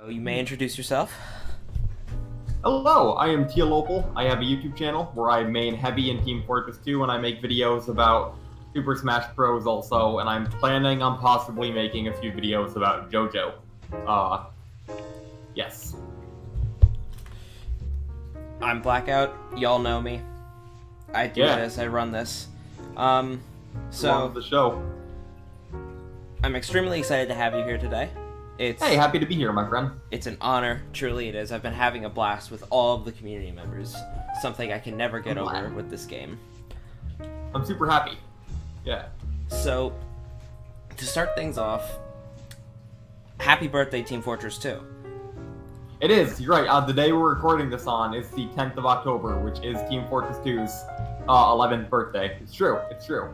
You may introduce yourself. Hello, I am Teal Opal. I have a YouTube channel where I main heavy in Team Fortress 2, and I make videos about Super Smash Bros. Also, and I'm planning on possibly making a few videos about JoJo. Yes. I'm Blackout. Y'all know me. I do this. I run this. So the show. I'm extremely excited to have you here today. Hey, happy to be here, my friend. It's an honor, truly it is. I've been having a blast with all of the community members. Something I can never get over with this game. I'm super happy. Yeah. So, to start things off, happy birthday, Team Fortress 2. It is, you're right. The day we're recording this on is the 10th of October, which is Team Fortress 2's 11th birthday. It's true, it's true.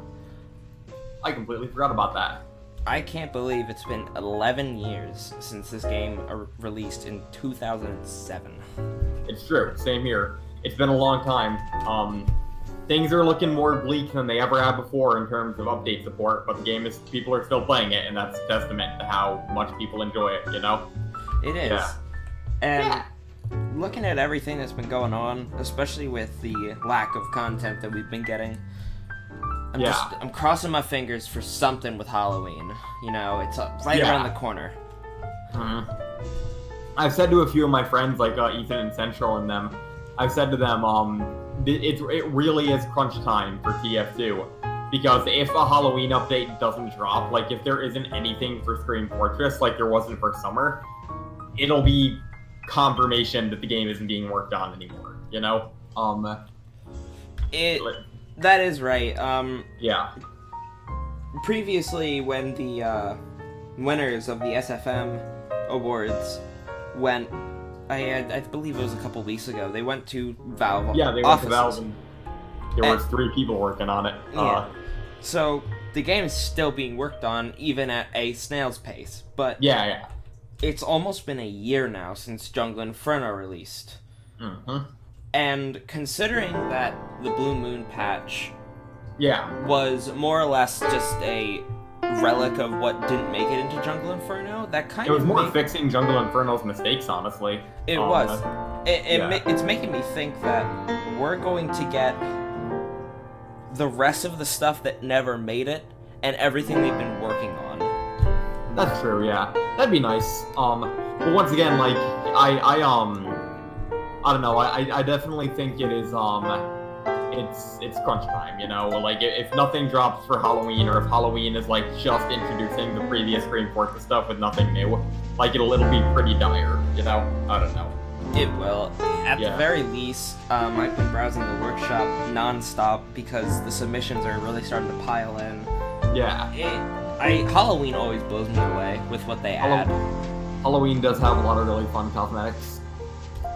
I completely forgot about that. I can't believe it's been 11 years since this game released in 2007. It's true, same here. It's been a long time. Things are looking more bleak than they ever have before in terms of update support, but the game is, people are still playing it, and that's a testament to how much people enjoy it, you know? It is. Yeah. And looking at everything that's been going on, especially with the lack of content that we've been getting, I'm crossing my fingers for something with Halloween. You know, it's right around the corner. Mm-hmm. I've said to a few of my friends, like Ethan and Central and them, I've said to them, it really is crunch time for TF2. Because if a Halloween update doesn't drop, like if there isn't anything for Scream Fortress like there wasn't for Summer, it'll be confirmation that the game isn't being worked on anymore, you know? That is right. Yeah. Previously, when the winners of the SFM awards went, I believe it was a couple weeks ago, they went to Valve. Yeah, they went to Valve, and there was 3 people working on it. Yeah. So the game is still being worked on, even at a snail's pace. But yeah. It's almost been a year now since Jungle Inferno released. Mm-hmm. And considering that the Blue Moon patch was more or less just a relic of what didn't make it into Jungle Inferno, that kind of... It was more fixing Jungle Inferno's mistakes, honestly. It was. It's making me think that we're going to get the rest of the stuff that never made it, and everything they've been working on. That's true, yeah. That'd be nice. But once again, like, I don't know, I definitely think it is, it's crunch time, you know? Like, if nothing drops for Halloween, or if Halloween is, like, just introducing the previous Scream Fortress stuff with nothing new, like, it'll be pretty dire, you know? I don't know. It will. At the very least, I've been browsing the workshop non-stop because the submissions are really starting to pile in. Yeah. Halloween always blows me away with what they add. Halloween does have a lot of really fun cosmetics.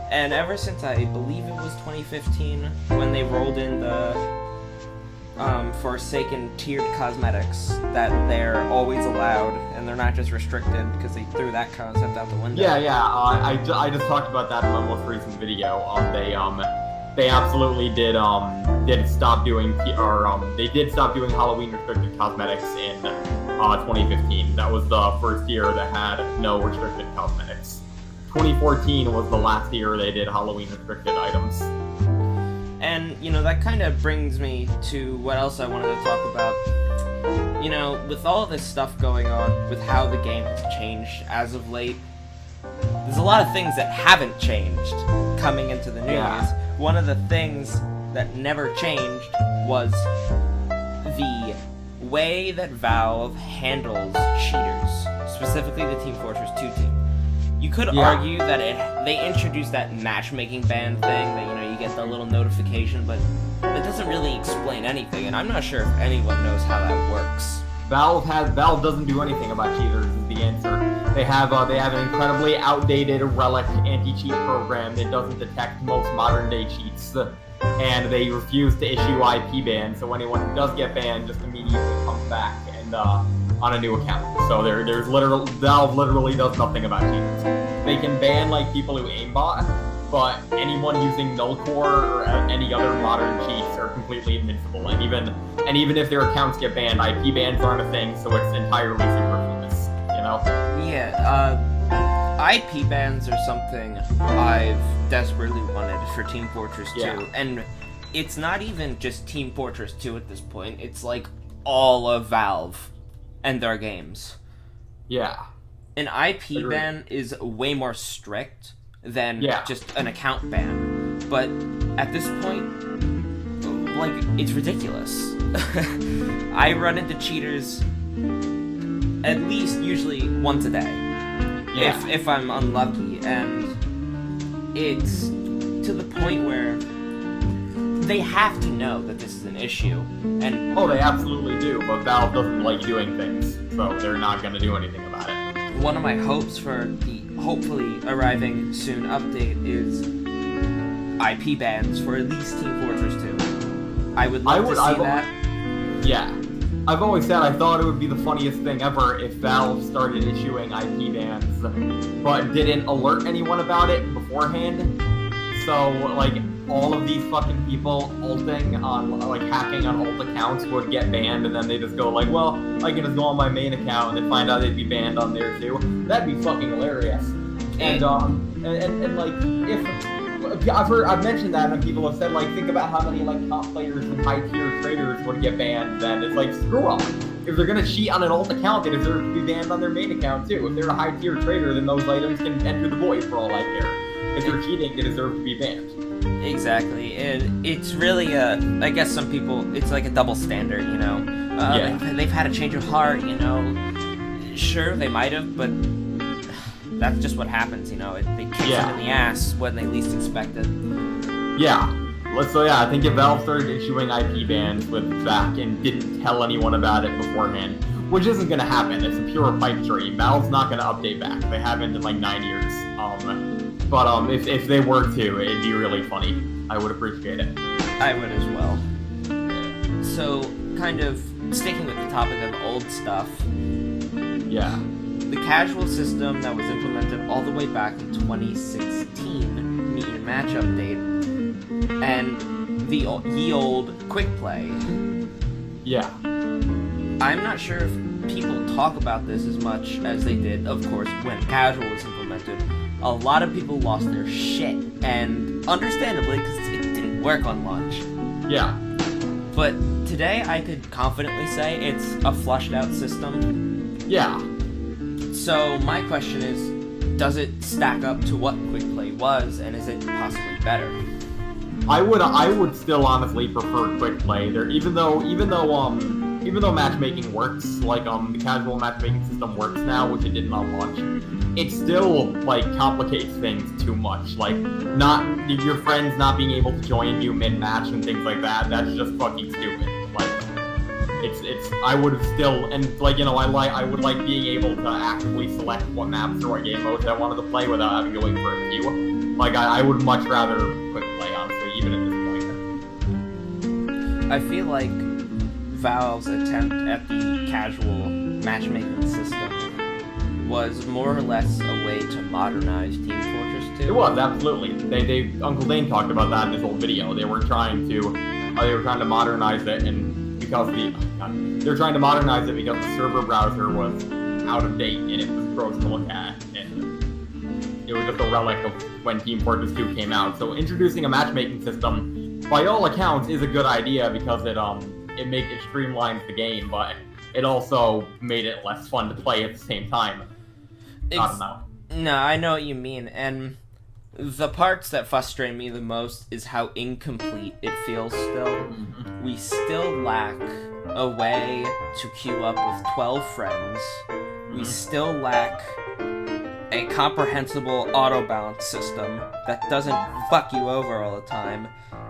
And ever since, I believe it was 2015, when they rolled in the Forsaken tiered cosmetics, that they're always allowed, and they're not just restricted, because they threw that concept out the window. Yeah, I just talked about that in my most recent video. They absolutely did stop doing they did stop doing Halloween restricted cosmetics in 2015. That was the first year that had no restricted cosmetics. 2014 was the last year they did Halloween restricted items. And, you know, that kind of brings me to what else I wanted to talk about. You know, with all of this stuff going on, with how the game has changed as of late, there's a lot of things that haven't changed coming into the news. Yeah. One of the things that never changed was the way that Valve handles cheaters, specifically the Team Fortress 2 team. You could argue that they introduced that matchmaking ban thing, that, you know, you get the little notification, but that doesn't really explain anything, and I'm not sure if anyone knows how that works. Valve doesn't do anything about cheaters is the answer. They have an incredibly outdated relic anti-cheat program that doesn't detect most modern day cheats, and they refuse to issue IP bans, so anyone who does get banned just immediately comes back and on a new account. So Valve literally does nothing about cheaters. They can ban like people who aimbot, but anyone using null core or any other modern cheats are completely invincible. And even if their accounts get banned, IP bans aren't a thing, so it's entirely superfluous, you know? Yeah, IP bans are something I've desperately wanted for Team Fortress 2, Yeah. and it's not even just Team Fortress 2 at this point, it's like all of Valve and their games. Yeah. An IP Agreed. ban is way more strict than Yeah. just an account ban, but at this point, like, it's ridiculous. I run into cheaters at least usually once a day. Yeah. If I'm unlucky, and it's to the point where they have to know that this is an issue, and Oh, they absolutely do, but Valve doesn't like doing things, so they're not gonna do anything about it. one of my hopes for the hopefully arriving soon update is IP bans for at least Team Fortress 2. I would love to see that. Yeah. I've always said I thought it would be the funniest thing ever if Valve started issuing IP bans, but didn't alert anyone about it beforehand. So, like, all of these fucking people ulting on, like, hacking on alt accounts would get banned, and then they just go like, well, I can just go on my main account, and they find out they'd be banned on there too. That'd be fucking hilarious. And like, if I've mentioned that, and people have said, like, think about how many, like, top players and high tier traders would get banned. Then it's like, screw them. If they're gonna cheat on an alt account, they deserve to be banned on their main account too. If they're a high tier trader, then those items can enter the void for all I care. If they're cheating, they deserve to be banned. Exactly, and it's really I guess some people, it's like a double standard, you know. Yeah. They've had a change of heart, you know. Sure, they might have, but that's just what happens, you know. They kick them in the ass when they least expect it. Yeah. So yeah, I think if Valve started issuing IP bans with Zach and didn't tell anyone about it beforehand, which isn't gonna happen, it's a pure pipe dream. Valve's not gonna update back. They haven't in like 9 years. But if they were to, it'd be really funny. I would appreciate it. I would as well. So, kind of sticking with the topic of old stuff, Yeah. the casual system that was implemented all the way back in 2016, meet and match update, and the ye old quick play. Yeah. I'm not sure if people talk about this as much as they did, of course, when casual was implemented. A lot of people lost their shit, and understandably, because it didn't work on launch. Yeah. But today, I could confidently say it's a flushed out system. Yeah. So my question is, does it stack up to what quick play was, and is it possibly better? I would still honestly prefer quick play there, even though matchmaking works, like the casual matchmaking system works now, which it didn't on launch. It still like complicates things too much. Like not your friends not being able to join you mid-match and things like that. That's just fucking stupid. Like it's I would have still, and like, you know, I would like being able to actively select what maps or what game modes I wanted to play without having to wait for a queue. Like I would much rather quick play, honestly, even at this point. I feel like Valve's attempt at the casual matchmaking system was more or less a way to modernize Team Fortress 2. It was, absolutely. They Uncle Dane talked about that in his old video. They were trying to modernize it, and because they're trying to modernize it because the server browser was out of date and it was gross to look at, and it was just a relic of when Team Fortress 2 came out. So introducing a matchmaking system, by all accounts, is a good idea because it streamlines the game, but it also made it less fun to play at the same time. I don't know. No, I know what you mean, and the parts that frustrate me the most is how incomplete it feels still. Mm-hmm. We still lack a way to queue up with 12 friends. We still lack a comprehensible auto-balance system that doesn't fuck you over all the time.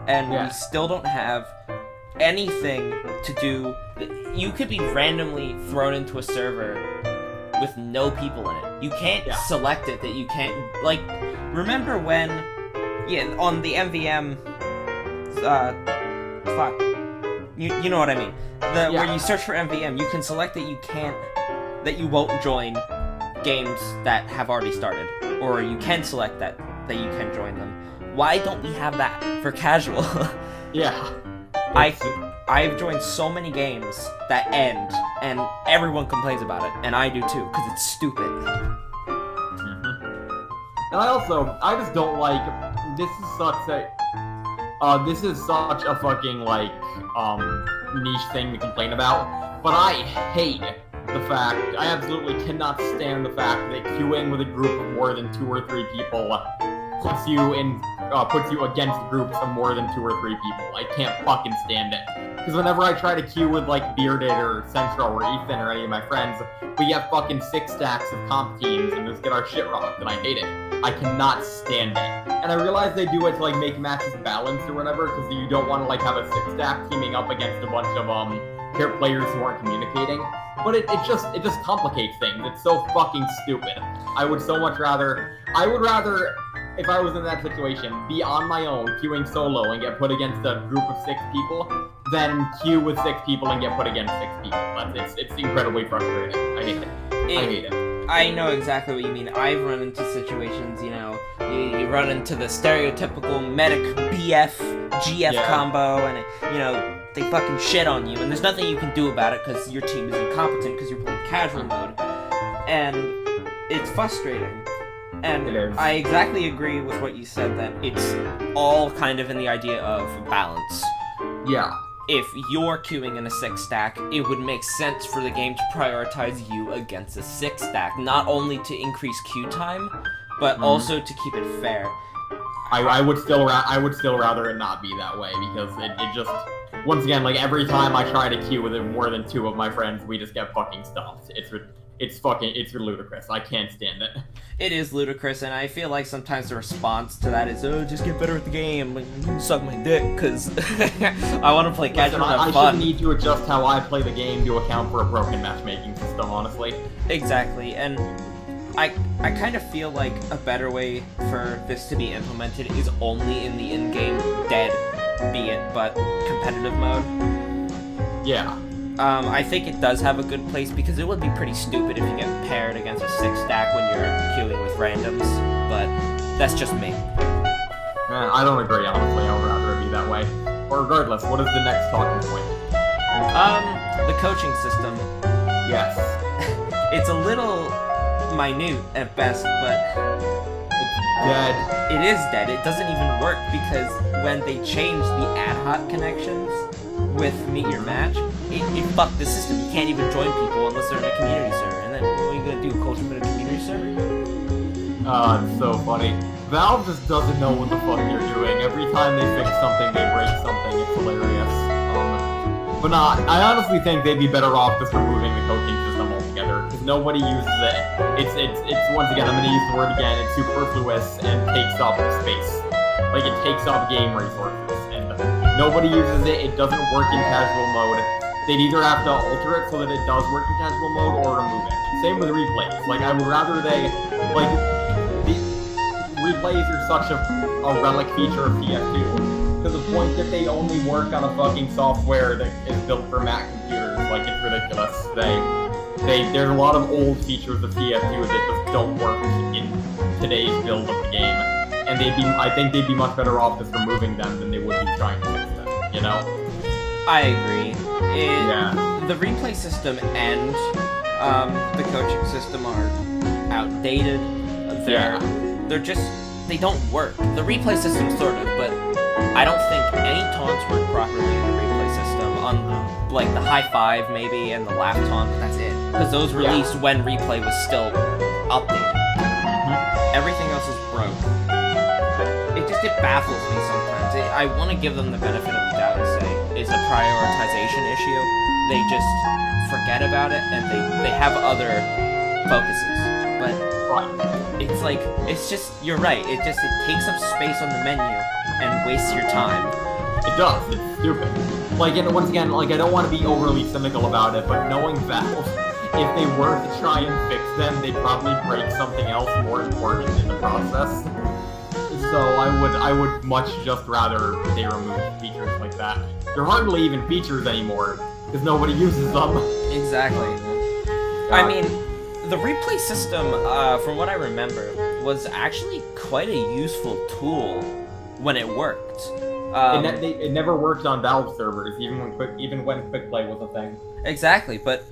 And we still don't have anything to do. You could be randomly thrown into a server with no people in it. You can't select it that you can't, like, remember when, on the MVM, you know what I mean. Where you search for MVM, you can select that you won't join games that have already started. Or you can select that you can join them. Why don't we have that for casual? Yeah. I've joined so many games that end, and everyone complains about it, and I do too, because it's stupid. And I just don't like, this is such a fucking, like, niche thing to complain about, but I hate the fact, I absolutely cannot stand the fact that queuing with a group of more than 2 or 3 people puts you against groups of more than 2 or 3 people. I can't fucking stand it. Because whenever I try to queue with, like, Bearded or Central or Ethan or any of my friends, we have fucking 6 stacks of comp teams and just get our shit rocked, and I hate it. I cannot stand it. And I realize they do it to, like, make matches balanced or whatever, because you don't want to, like, have a 6-stack teaming up against a bunch of, pair players who aren't communicating. But it just complicates things. It's so fucking stupid. I would rather, if I was in that situation, be on my own, queuing solo, and get put against a group of 6 people, than queue with 6 people and get put against 6 people. It's incredibly frustrating. I hate it. I hate it. I know exactly what you mean. I've run into situations, you know, you run into the stereotypical medic BF, GF combo, and, you know, they fucking shit on you, and there's nothing you can do about it because your team is incompetent because you're playing casual mode, and it's frustrating. And It is. I exactly agree with what you said, that it's all kind of in the idea of balance. Yeah. If you're queuing in a 6-stack, it would make sense for the game to prioritize you against a 6-stack, not only to increase queue time, but also to keep it fair. I would still rather it not be that way, because it just, once again, like, every time I try to queue with more than 2 of my friends, we just get fucking stumped. It's ludicrous. I can't stand it. It is ludicrous, and I feel like sometimes the response to that is, oh, just get better at the game, like, suck my dick, because I want to play casual and have I fun. should need to adjust how I play the game to account for a broken matchmaking system, honestly. Exactly, and I kind of feel like a better way for this to be implemented is only in the in-game dead, be it, but competitive mode. Yeah. I think it does have a good place, because it would be pretty stupid if you get paired against a 6-stack when you're queuing with randoms, but that's just me. I don't agree, honestly. I would rather it be that way. But regardless, what is the next talking point? The coaching system. Yes. It's a little minute at best, but Dead. it is dead. It doesn't even work, because when they changed the ad hoc connections with Meet Your Match, it fucked the system. You can't even join people unless they're in a community server. And then what are you gonna do, coach them in a community server? It's so funny. Valve just doesn't know what the fuck they're doing. Every time they fix something, they break something. It's hilarious. But I honestly think they'd be better off just removing the coaching system altogether, because nobody uses it. It's once again, I'm gonna use the word again, it's superfluous and takes up space. Like, it takes up game resources, and nobody uses it. It doesn't work in casual mode. They'd either have to alter it so that it does work in casual mode, or remove it. Same with replays. Like, I would rather the replays are such a relic feature of TF2, to the point that they only work on a fucking software that is built for Mac computers. Like, it's ridiculous. There's a lot of old features of TF2 that just don't work in today's build of the game, and I think they'd be much better off just removing them than they would be trying to fix them, you know? I agree. The replay system and the coaching system are outdated. They don't work. The replay system sort of, but I don't think any taunts work properly in the replay system. On like the high five maybe and the laugh taunt, but that's it. Because those released when replay was still updated. Everything else is broke. It baffles me sometimes. I want to give them the benefit of the doubt and say it's a prioritization issue. They just forget about it and they have other focuses. But it's like, it's just, you're right, it takes up space on the menu and wastes your time. It does. It's stupid. Like, and once again, like, I don't want to be overly cynical about it, but knowing Valve, if they were to try and fix them, they'd probably break something else more important in the process. So I would much just rather they remove features like that. They're hardly even features anymore, because nobody uses them. Exactly. I mean, the replay system, from what I remember, was actually quite a useful tool when it worked. It never worked on Valve servers, even when quick play was a thing. Exactly, but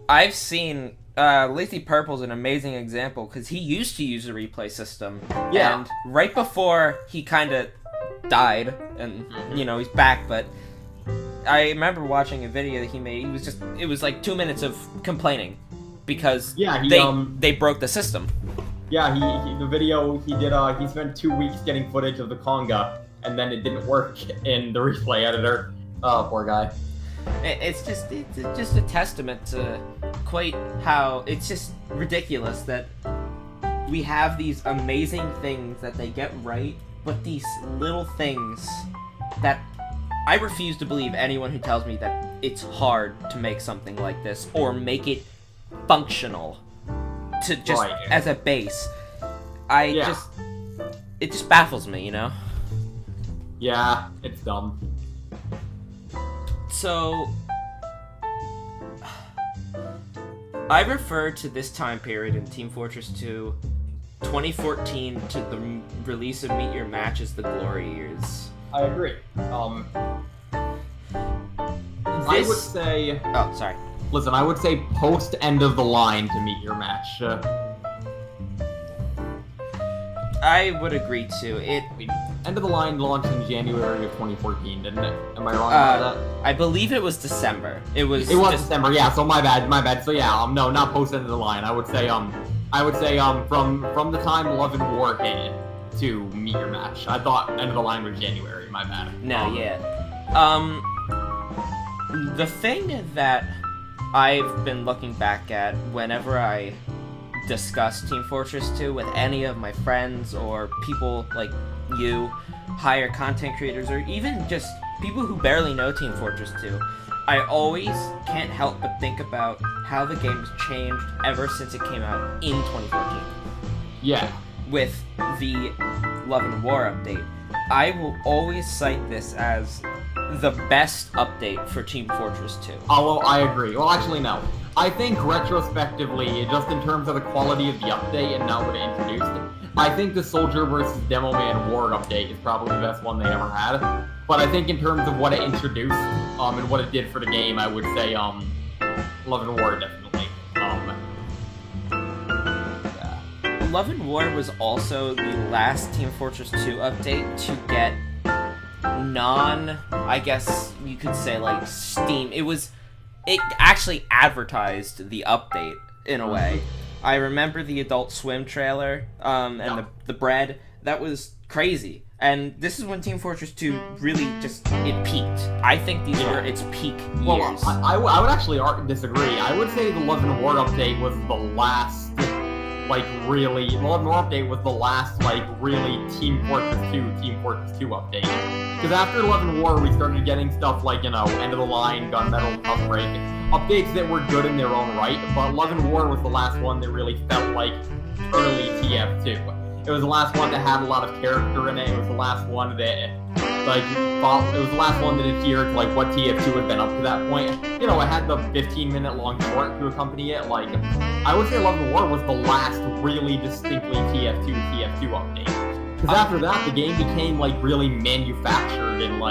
I've seen Lazy Purple's an amazing example because he used to use the replay system. Yeah. And right before he kind of died, and he's back. But I remember watching a video that he made. It was like 2 minutes of complaining because they broke the system. Yeah, the video he did. He spent 2 weeks getting footage of the conga, and then it didn't work in the replay editor. Oh, poor guy. It's just a testament to quite how it's just ridiculous that we have these amazing things that they get right, but these little things that I refuse to believe anyone who tells me that it's hard to make something like this or make it functional to just as a base. It just baffles me, Yeah, it's dumb. So, I refer to this time period in Team Fortress 2, 2014 to the release of Meet Your Match as the glory years. I agree. I would say... Oh, sorry. Listen, I would say post End of the Line to Meet Your Match. I would agree too. End of the Line launched in January of 2014, didn't it? Am I wrong about that? I believe it was December. It was December, yeah, so my bad. So yeah, no, not post End of the Line. I would say from the time Love and War hit to Meet Your Match. I thought End of the Line was January, my bad. No, yeah. The thing that I've been looking back at whenever I discuss Team Fortress 2 with any of my friends or people like you, higher content creators, or even just people who barely know Team Fortress 2, I always can't help but think about how the game has changed ever since it came out in 2014. Yeah. With the Love and War update. I will always cite this as the best update for Team Fortress 2. Although I agree. Well, actually, no. I think retrospectively, just in terms of the quality of the update and not what it introduced, I think the Soldier vs. Demo Man War update is probably the best one they ever had. But I think in terms of what it introduced, and what it did for the game, I would say, Love and War definitely. Love and War was also the last Team Fortress 2 update to get I guess you could say, like, Steam. It actually advertised the update, in a way. I remember the Adult Swim trailer, and the bread. That was crazy. And this is when Team Fortress 2 really it peaked. I think these were its peak years. Well, I would actually disagree. I would say the Love and War update was the last, really... The Love and War update was the last, really Team Fortress 2 update. Because after Love and War, we started getting stuff like, End of the Line, Gunmetal, Tough Break, updates that were good in their own right, but Love and War was the last one that really felt like early TF2. It was the last one that had a lot of character in it. It was the last one that, it was the last one that adhered to, what TF2 had been up to that point. It had the 15-minute long short to accompany it. I would say Love and War was the last really distinctly TF2 update. Because after that, the game became, really manufactured and,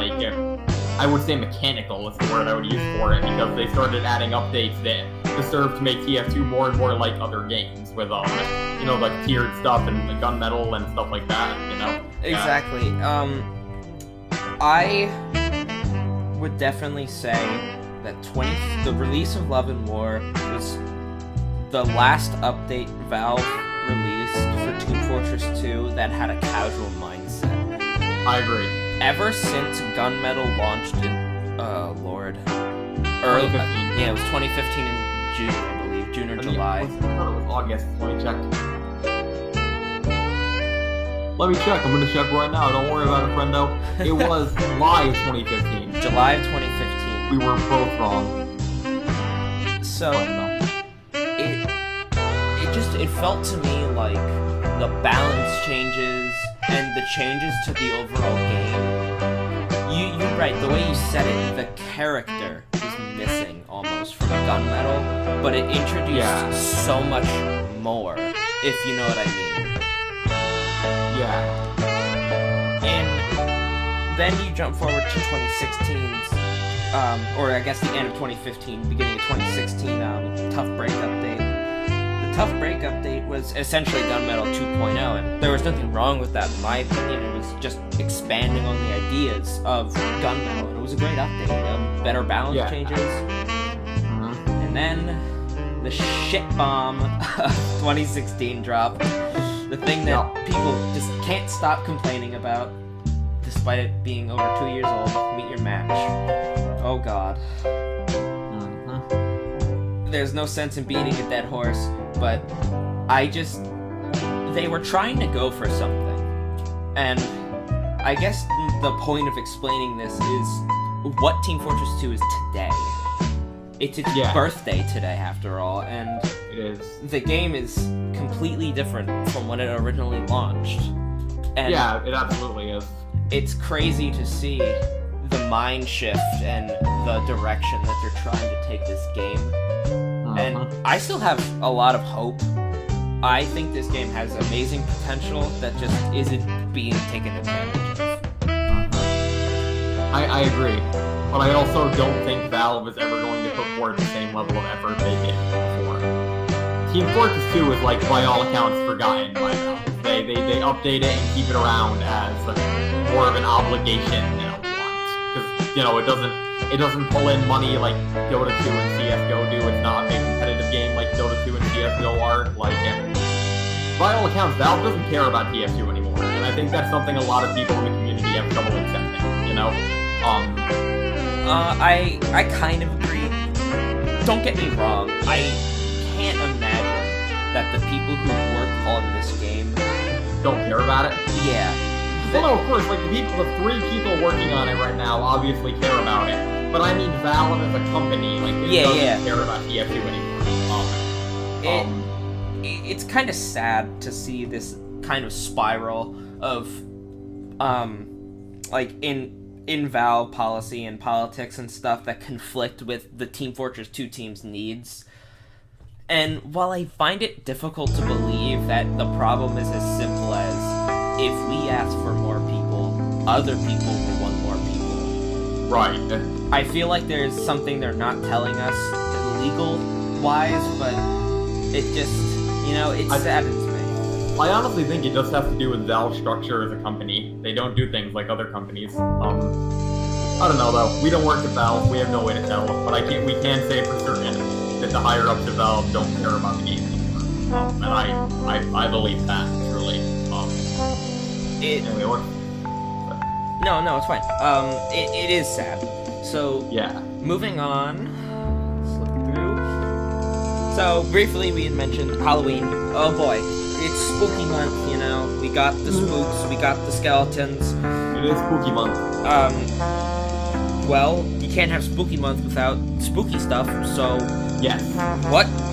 I would say mechanical is the word I would use for it, because they started adding updates that served to make TF2 more and more like other games with, tiered stuff and the gunmetal and stuff like that, Exactly. I would definitely say that the release of Love and War was the last update Valve released for Team Fortress 2 that had a casual mindset. I agree. Ever since Gunmetal launched in, early, 2015. Yeah, it was 2015 in June, I believe, June or July. I thought it was August. Let me check. I'm gonna check right now. Don't worry about it, friendo. It was July of 2015. July of 2015. We were both wrong. So, it felt to me like the balance changes and the changes to the overall game. You're right, the way you said it, the character is missing almost from Gunmetal, but it introduced so much more, if you know what I mean. Yeah. And then you jump forward to 2016's, or I guess the end of 2015, beginning of 2016, Tough Break update. Tough Break update was essentially Gunmetal 2.0, and there was nothing wrong with that in my opinion. It was just expanding on the ideas of Gunmetal, and it was a great update. Better balance changes. And then the shit bomb of 2016 dropped. The thing that people just can't stop complaining about, despite it being over 2 years old. Meet Your Match. Oh god. There's no sense in beating a dead horse, but they were trying to go for something. And I guess the point of explaining this is what Team Fortress 2 is today. It's its birthday today, after all, and it is. The game is completely different from when it originally launched. And yeah, it absolutely is. It's crazy to see the mind shift and the direction that they're trying to take this game. And I still have a lot of hope. I think this game has amazing potential that just isn't being taken advantage of. I agree. But I also don't think Valve is ever going to put forward the same level of effort they did before. Team Fortress 2 is, like, by all accounts, forgotten by now. They update it and keep it around as more of an obligation than a want. Because, you know, it doesn't pull in money like Dota 2 and CSGO do. It's not a competitive game like Dota 2 and CSGO are. Like, and by all accounts, Valve doesn't care about TF2 anymore. And I think that's something a lot of people in the community have trouble accepting, you know? I kind of agree. Don't get me wrong, I can't imagine that the people who work on this game don't care about it. Yeah. Well, no, of course, like, the 3 people working on it right now obviously care about it. But I mean, Valve as a company, like, it doesn't care about TF2 anymore. It's kind of sad to see this kind of spiral of, like, in Valve policy and politics and stuff that conflict with the Team Fortress 2 team's needs. And while I find it difficult to believe that the problem is as simple as if we ask for more people, other people will want more people. Right. I feel like there's something they're not telling us legal-wise, but it just, you know, it saddens me. I honestly think it just has to do with Valve's structure as a company. They don't do things like other companies. I don't know, though. We don't work at Valve. We have no way to tell. But we can say for certain that the higher-ups at Valve don't care about the game anymore. And I believe that, truly. Anyway, what? No, it's fine. It is sad. So, yeah. Moving on. Let's look through. So, briefly, we had mentioned Halloween. Oh boy. It's spooky month, you know. We got the spooks, we got the skeletons. It is spooky month. Well, you can't have spooky month without spooky stuff, so... Yes.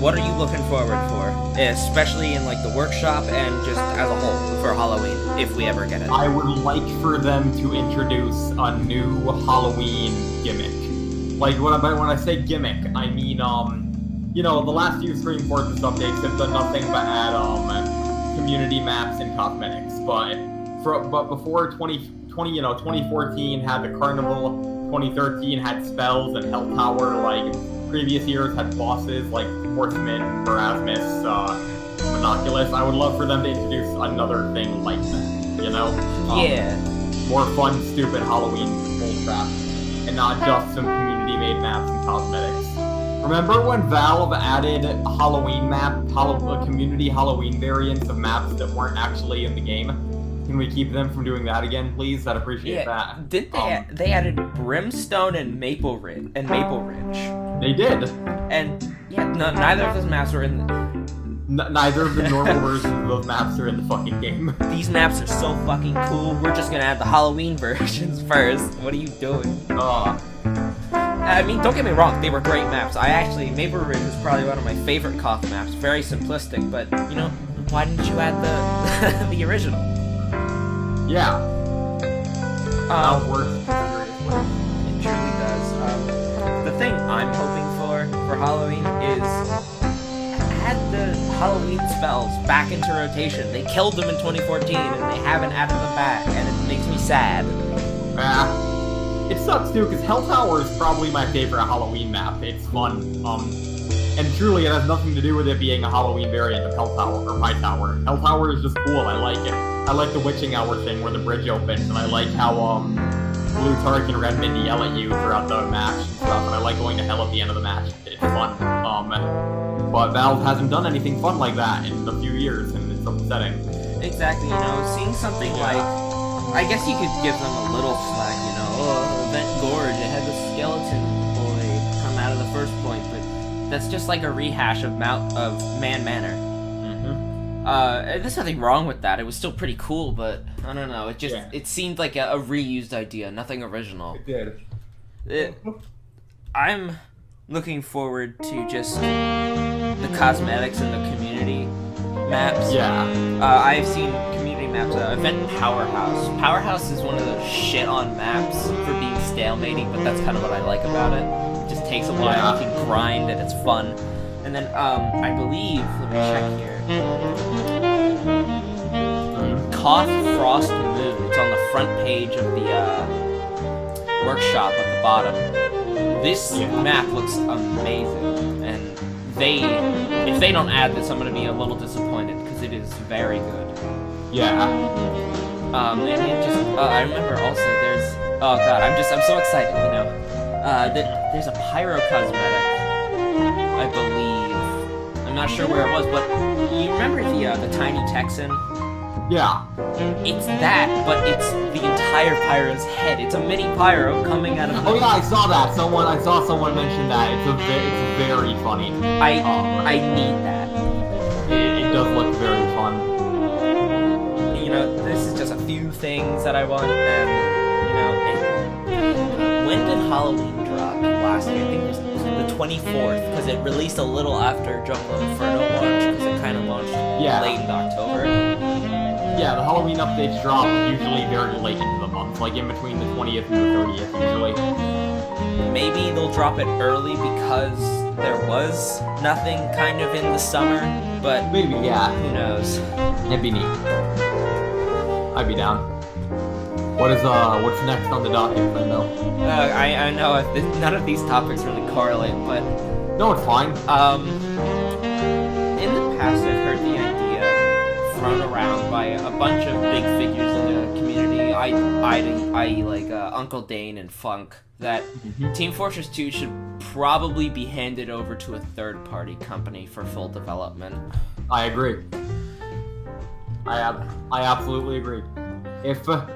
What are you looking forward for? Especially in, like, the workshop and just as a whole for Halloween, if we ever get it. I would like for them to introduce a new Halloween gimmick. Like, when I say gimmick, I mean, you know, the last few Stream Fortress updates have done nothing but add, community maps and cosmetics, but before 2014 had the Carnival, 2013 had spells and Hell Tower, like, previous years had bosses like Horseman, Erasmus, Monoculus. I would love for them to introduce another thing like that, you know? More fun, stupid Halloween bullcrap, and not just some community-made maps and cosmetics. Remember when Valve added Halloween community Halloween variants of maps that weren't actually in the game? Can we keep them from doing that again, please? I'd appreciate that. Did they added Brimstone and Maple Ridge? They did. And yeah, neither of those maps are in. Neither of the normal versions of those maps are in the fucking game. These maps are so fucking cool. We're just gonna add the Halloween versions first. What are you doing? I mean, don't get me wrong, they were great maps. Maple Ridge was probably one of my favorite Koth maps. Very simplistic, but, you know, why didn't you add the original? Yeah. It truly does. The thing I'm hoping for Halloween is add the Halloween spells back into rotation. They killed them in 2014, and they haven't added them back, and it makes me sad. It sucks too, because Hell Tower is probably my favorite Halloween map. It's fun. And truly, it has nothing to do with it being a Halloween variant of Hell Tower, or High Tower. Hell Tower is just cool, I like it. I like the witching hour thing where the bridge opens, and I like how, Blue Tark and Red Mindy yell at you throughout the match and stuff, and I like going to hell at the end of the match. It's fun. But Valve hasn't done anything fun like that in a few years, and it's upsetting. Exactly, seeing something like... I guess you could give them a little slack, Event Gorge, it had the skeleton boy come out of the first point, but that's just like a rehash of Man Manor. There's nothing wrong with that. It was still pretty cool, but I don't know. It seemed like a reused idea, nothing original. It did. I'm looking forward to just the cosmetics and the community maps. Yeah. I've seen community maps. Event Powerhouse. Powerhouse is one of those shit-on maps for being stalemating, but that's kind of what I like about it. It just takes a while. You can grind, and it's fun. And then, I believe, let me check here. Koth Frost Moon. It's on the front page of the workshop at the bottom. This map looks amazing, and if they don't add this, I'm gonna be a little disappointed because it is very good. Yeah. And it just, I remember also there's, oh god, I'm so excited, there's a pyro cosmetic, I believe. I'm not sure where it was, but you remember the Tiny Texan? Yeah. It's that, but it's the entire pyro's head. It's a mini pyro coming out of the... Oh yeah, I saw that. I saw someone mention that. It's very funny. I need that. It does look very fun. This is just a few things that I want, and, when did Halloween drop last year? I think it was the 24th, because it released a little after Jungle Inferno launched, because it kind of launched late in October. Yeah, the Halloween updates drop usually very late into the month, like in between the 20th and the 30th usually. Maybe they'll drop it early because there was nothing kind of in the summer, but maybe, yeah. Who knows? It'd be neat. I'd be down. What's next on the docket, though? I know none of these topics really correlate, but... No, it's fine. In the past I've heard the idea thrown around by a bunch of big figures in the community, i.e. like Uncle Dane and Funk, that Team Fortress 2 should probably be handed over to a third-party company for full development. I agree. I absolutely agree.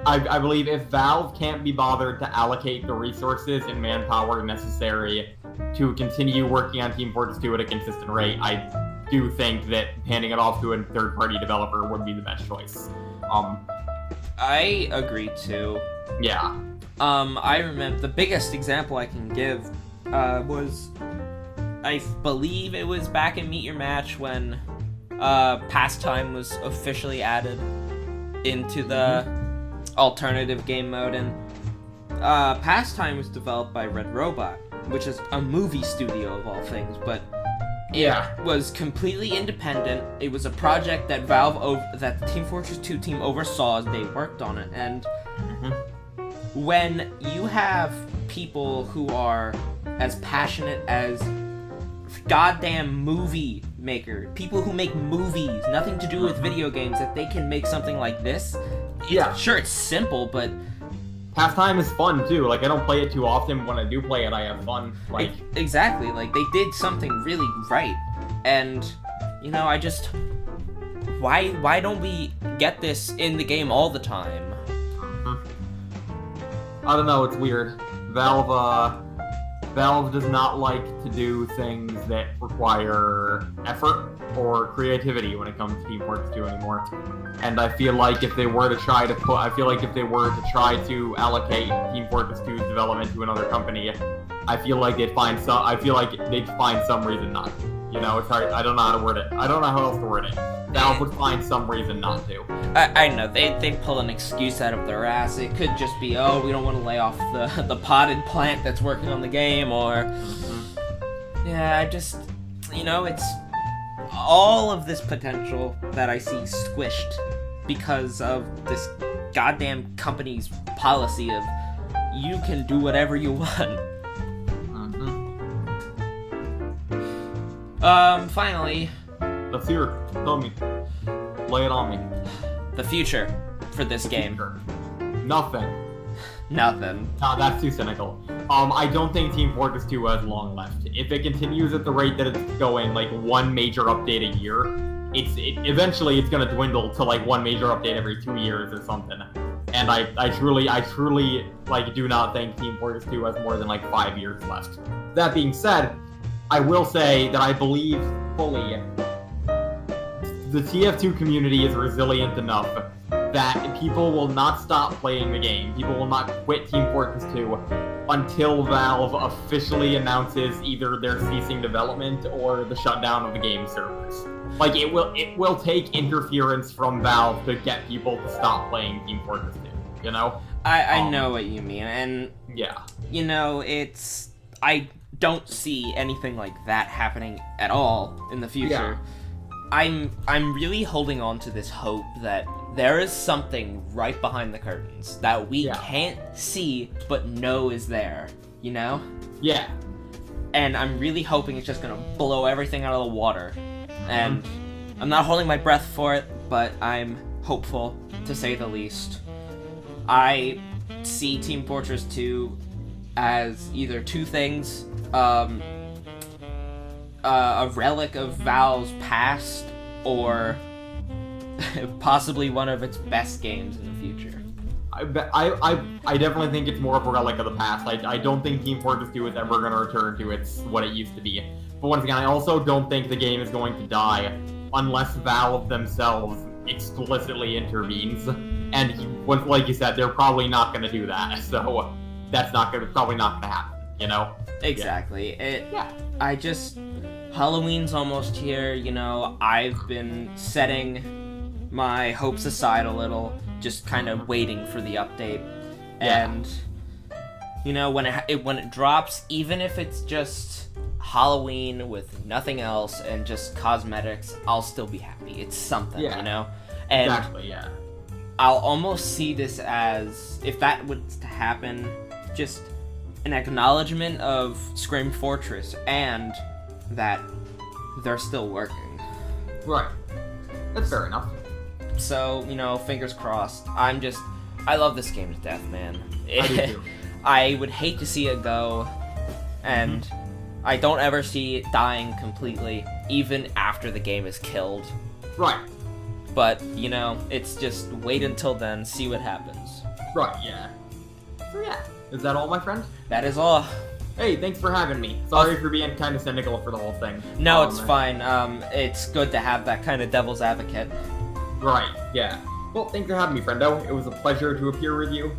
I believe if Valve can't be bothered to allocate the resources and manpower necessary to continue working on Team Fortress 2 at a consistent rate, I do think that handing it off to a third-party developer would be the best choice. I agree too. Yeah. I remember the biggest example I can give was, I believe it was back in Meet Your Match when Pastime was officially added into the alternative game mode, and Pastime was developed by Red Robot, which is a movie studio of all things, but it was completely independent. It was a project that that the Team Fortress 2 team oversaw as they worked on it, and when you have people who are as passionate as goddamn movie maker, people who make movies, nothing to do with video games, that they can make something like this. Sure, it's simple, but Pastime is fun too. Like, I don't play it too often. When I do play it, I have fun. Like, exactly. Like, they did something really right, and I just why don't we get this in the game all the time? I don't know. It's weird. Valve does not like to do things that require effort or creativity when it comes to Team Fortress 2 anymore. And I feel like if they were to try to allocate Team Fortress 2's development to another company, I feel like they'd find some reason not to. It's hard. I don't know how to word it. I don't know how else to word it. Valve would find some reason not to. I know, they pull an excuse out of their ass. It could just be, we don't want to lay off the potted plant that's working on the game, or... it's all of this potential that I see squished because of this goddamn company's policy of you can do whatever you want. Finally, Let's hear it. Tell me. Lay it on me. the future for this game. Future. Nothing. Nothing. No, that's too cynical. I don't think Team Fortress 2 has long left. If it continues at the rate that it's going, like one major update a year, eventually it's gonna dwindle to like one major update every 2 years or something. And I truly like do not think Team Fortress 2 has more than like 5 years left. That being said, I will say that I believe fully the TF2 community is resilient enough that people will not stop playing the game. People will not quit Team Fortress 2 until Valve officially announces either their ceasing development or the shutdown of the game servers. Like, it will take interference from Valve to get people to stop playing Team Fortress 2, you know? I know what you mean, and yeah. You know, I don't see anything like that happening at all in the future. Yeah. I'm really holding on to this hope that there is something right behind the curtains that we can't see but know is there, you know? Yeah. And I'm really hoping it's just gonna blow everything out of the water. And I'm not holding my breath for it, but I'm hopeful, to say the least. I see Team Fortress 2 as either two things, a relic of Valve's past, or possibly one of its best games in the future. I definitely think it's more of a relic of the past. I don't think Team Fortress 2 is ever going to return to what it used to be. But once again, I also don't think the game is going to die unless Valve themselves explicitly intervenes. And like you said, they're probably not going to do that. So that's probably not going to happen, you know? Exactly. Halloween's almost here, you know. I've been setting my hopes aside a little, just kind of waiting for the update. And you know, when it drops, even if it's just Halloween with nothing else and just cosmetics, I'll still be happy. It's something, you know? And exactly, yeah. I'll almost see this as, if that was to happen, just an acknowledgement of Scream Fortress and that they're still working. Right. That's fair enough. So, you know, fingers crossed. I love this game to death, man. I do too. I would hate to see it go, and I don't ever see it dying completely, even after the game is killed. Right. But, you know, it's just wait until then, see what happens. Right, yeah. So yeah, is that all, my friend? That is all. Hey, thanks for having me. Sorry for being kind of cynical for the whole thing. No, it's fine. It's good to have that kind of devil's advocate. Right, yeah. Well, thanks for having me, friendo. It was a pleasure to appear with you.